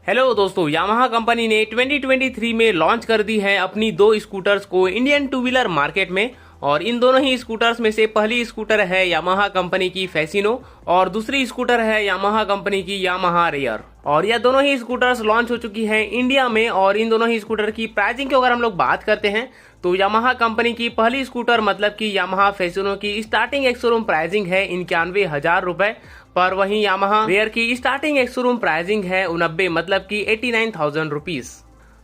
Hello दोस्तों, Yamaha company ने 2023 में लॉन्च कर दी है अपनी दो स्कूटर्स को इंडियन टू व्हीलर मार्केट में। और इन दोनों ही स्कूटर्स में से पहली स्कूटर है यामाहा कंपनी की फैसिनो और दूसरी स्कूटर है यामाहा कंपनी की यामाहा रेयर। और यह दोनों ही स्कूटर्स लॉन्च हो चुकी हैं इंडिया में। और इन दोनों ही स्कूटर की प्राइसिंग की अगर हम लोग बात करते हैं तो यामाहा कंपनी की पहली स्कूटर मतलब कि यामाहा फैसिनो की स्टार्टिंग एक शोरूम प्राइसिंग है 91,000 रुपए पर। वहीं यामाहा रेयर की स्टार्टिंग एक शोरूम प्राइसिंग है 89 मतलब कि 89,000 रुपीज।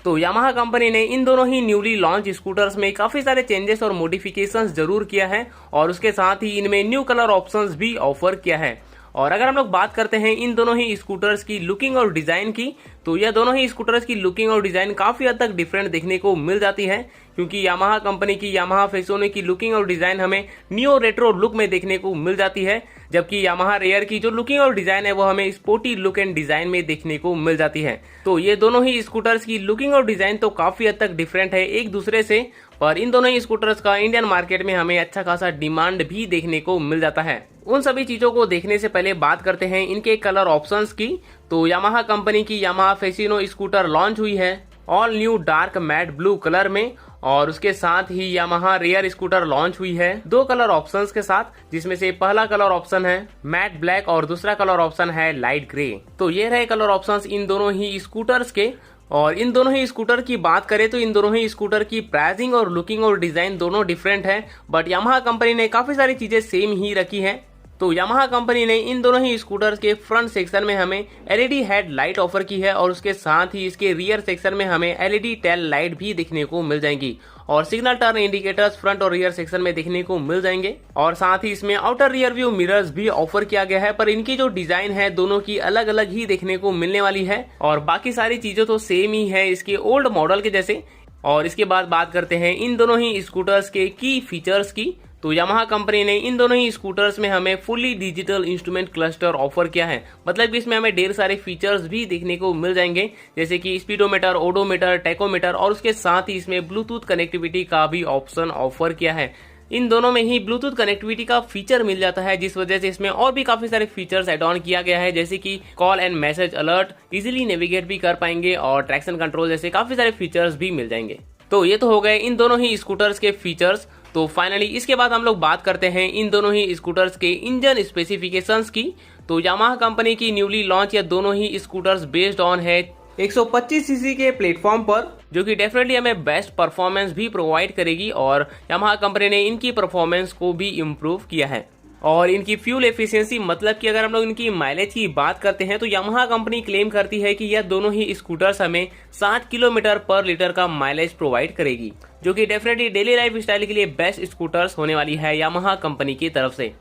तो यामाहा कंपनी ने इन दोनों ही न्यूली लॉन्च स्कूटर्स में काफी सारे चेंजेस और मॉडिफिकेशंस जरूर किया है और उसके साथ ही इनमें न्यू कलर ऑप्शंस भी ऑफर किया है। और अगर हम लोग बात करते हैं इन दोनों ही स्कूटर्स की लुकिंग और डिजाइन की तो यह दोनों ही स्कूटर्स की लुकिंग और डिजाइन काफी हद तक डिफरेंट देखने को मिल जाती है, क्योंकि यामाहा कंपनी की यामाहा फैसिनो की लुकिंग और डिजाइन हमें नियो रेट्रो लुक में देखने को मिल जाती है, जबकि यामाहा रेयर की जो लुकिंग और डिजाइन है वो हमें स्पोर्टी लुक एंड डिजाइन में देखने को मिल जाती है। तो ये दोनों ही स्कूटर्स की लुकिंग और डिजाइन तो काफी हद तक डिफरेंट है एक दूसरे से, पर इन दोनों ही स्कूटर्स का इंडियन मार्केट में हमें अच्छा खासा डिमांड भी देखने को मिल जाता है। उन सभी चीजों को देखने से पहले बात करते हैं इनके कलर ऑप्शंस की। तो यामाहा कंपनी की यामाहा फैसिनो स्कूटर लॉन्च हुई है all new dark mat blue colour में और उसके साथ ही यामाहा रेयर स्कूटर लॉन्च हुई है दो कलर ऑप्शंस के साथ, जिसमें से पहला कलर ऑप्शन है मैट ब्लैक और दूसरा कलर ऑप्शन है लाइट ग्रे। तो ये रहे कलर ऑप्शंस इन दोनों ही स्कूटर्स के। और इन दोनों ही स्कूटर की बात करें तो इन दोनों ही स्कूटर की प्राइसिंग और लुकिंग और डिजाइन दोनों डिफरेंट है, बट यामाहा कंपनी ने काफी सारी चीजें सेम ही रखी है। तो यामाहा कंपनी ने इन दोनों ही स्कूटर्स के फ्रंट सेक्शन में हमें एलईडी हेड लाइट ऑफर की है और उसके साथ ही इसके रियर सेक्शन में हमें एलईडी टेल लाइट भी देखने को मिल जाएंगी और सिग्नल टर्न इंडिकेटर्स फ्रंट और रियर सेक्शन में देखने को मिल जाएंगे। और साथ ही इसमें आउटर रियर व्यू मिरर्स भी ऑफर किया गया है, पर इनकी जो डिजाइन है दोनों की अलग अलग ही देखने को मिलने वाली है और बाकी सारी चीजें तो सेम ही है इसके ओल्ड मॉडल के जैसे। और इसके बाद बात करते हैं इन दोनों ही स्कूटर्स के की फीचर्स की। तो यामाहा कंपनी ने इन दोनों ही स्कूटर्स में हमें fully digital instrument cluster offer किया है, मतलब कि इसमें हमें ढेर सारे फीचर्स भी देखने को मिल जाएंगे जैसे कि स्पीडोमीटर, ओडोमीटर, टैकोमीटर और उसके साथ ही इसमें ब्लूटूथ कनेक्टिविटी का भी ऑप्शन ऑफर किया है। इन दोनों में ही ब्लूटूथ कनेक्टिविटी का फीचर मिल जाता है, जिस वजह से इसमें और भी काफी सारे फीचर्स एड ऑन किया गया है जैसे कि call and message alert, easily navigate भी कर पाएंगे और ट्रैक्शन कंट्रोल जैसे काफी सारे फीचर्स भी मिल जाएंगे। तो ये तो हो गए इन दोनों ही स्कूटर्स के फीचर्स। तो फाइनली इसके बाद हम लोग बात करते हैं इन दोनों ही स्कूटर्स के इंजन स्पेसिफिकेशंस की। तो यामाहा कंपनी की न्यूली लॉन्च या दोनों ही स्कूटर्स बेस्ड ऑन है 125 सीसी के प्लेटफॉर्म पर, जो कि डेफिनेटली हमें बेस्ट परफॉर्मेंस भी प्रोवाइड करेगी और यामाहा कंपनी ने इनकी परफॉर्मेंस को भी इम्प्रूव किया है। और इनकी फ्यूल एफिशिएंसी मतलब कि अगर हम लोग इनकी माइलेज की बात करते हैं तो यामाहा कंपनी क्लेम करती है कि यह दोनों ही स्कूटर्स हमें 60 किलोमीटर पर लीटर का माइलेज प्रोवाइड करेगी, जो कि डेफिनेटली डेली लाइफ स्टाइल के लिए बेस्ट स्कूटर्स होने वाली है यामाहा कंपनी की तरफ से।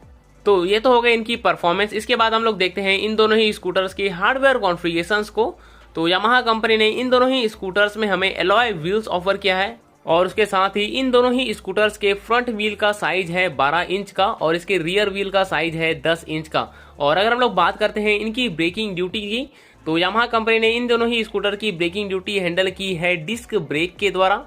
तो ये तो हो गए इनकी परफॉर्मेंस। इसके बाद हम लोग देखते हैं इन दोनों ही स्कूटर्स के हार्डवेयर कॉन्फ़िगरेशंस को। तो यामाहा कंपनी ने इन दोनों ही स्कूटर्स में हमें एलॉय व्हील्स ऑफर किया है और उसके साथ ही इन दोनों ही स्कूटर्स के फ्रंट व्हील का साइज है 12 इंच का और इसके रियर व्हील का साइज है 10 इंच का। और अगर हम लोग बात करते हैं इनकी ब्रेकिंग ड्यूटी की तो यामाहा कंपनी ने इन दोनों ही स्कूटर की ब्रेकिंग ड्यूटी हैंडल की है डिस्क ब्रेक के द्वारा।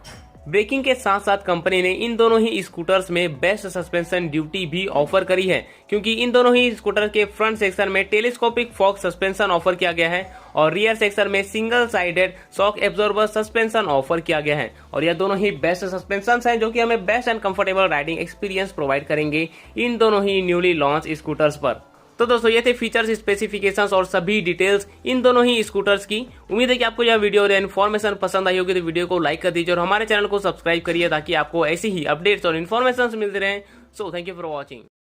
ब्रेकिंग के साथ साथ कंपनी ने इन दोनों ही स्कूटर्स में बेस्ट सस्पेंशन ड्यूटी भी ऑफर करी है, क्योंकि इन दोनों ही स्कूटर के फ्रंट सेक्शन में टेलीस्कोपिक फॉक सस्पेंशन ऑफर किया गया है और रियर सेक्शन में single sided shock absorber suspension offer किया गया है। और यह दोनों ही बेस्ट सस्पेंशन हैं जो कि हमें best and comfortable riding experience provide करेंगे इन दोनों ही न्यूली लॉन्च स्कूटर्स पर। तो दोस्तों ये थे फीचर्स, स्पेसिफिकेशंस और सभी डिटेल्स इन दोनों ही स्कूटर्स की। उम्मीद है कि आपको यह वीडियो और इन्फॉर्मेशन पसंद आई होगी, तो वीडियो को लाइक कर दीजिए और हमारे चैनल को सब्सक्राइब करिए ताकि आपको ऐसी ही अपडेट्स और इन्फॉर्मेशन मिलते रहें। So thank you for watching.